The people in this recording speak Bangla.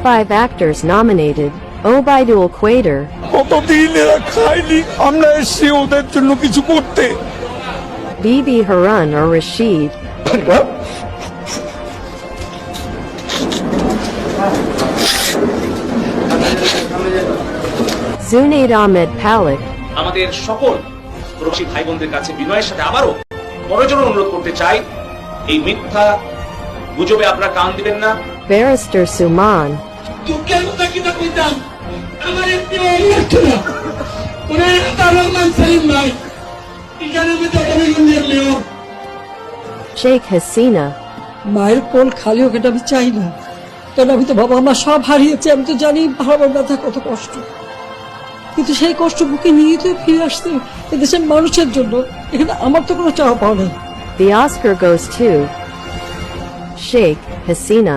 5 actors nominated: Obaidul Quader, কতদিন এরা খায়নি, আমরা এসছি ওদের জন্য কিছু করতে। Bibi Harun or Rashid, Zunaid Ahmed Palik, আমাদের সকল প্রবাসী ভাই বোনদের কাছে বিনয়ের সাথে আবারও বড়জোর অনুরোধ করতে চাই, এই মিথ্যা গুজবে আপনারা কান দিবেন না। Barrister Suman, দুঃখের কথা কিনা কইতাম, আমার একটি লাগতো না, ওনার তার রহমান সেলিম ভাই এখানে আমি তো নিয়ে Sheikh Hasina, মায়ের কোল খালি হোক এটা আমি চাই না, কারণ আমি তো বাবা আমার সব হারিয়েছি। আমি তো জানি হারাবার ব্যথা কত কষ্ট, কিন্তু সেই কষ্ট বুকে নিয়ে তো ফিরে আসতে এদেশের মানুষের জন্য। এখানে আমার তো কোনো চাওয়া পাওয়া নেই। the Oscar goes to Sheikh Hasina.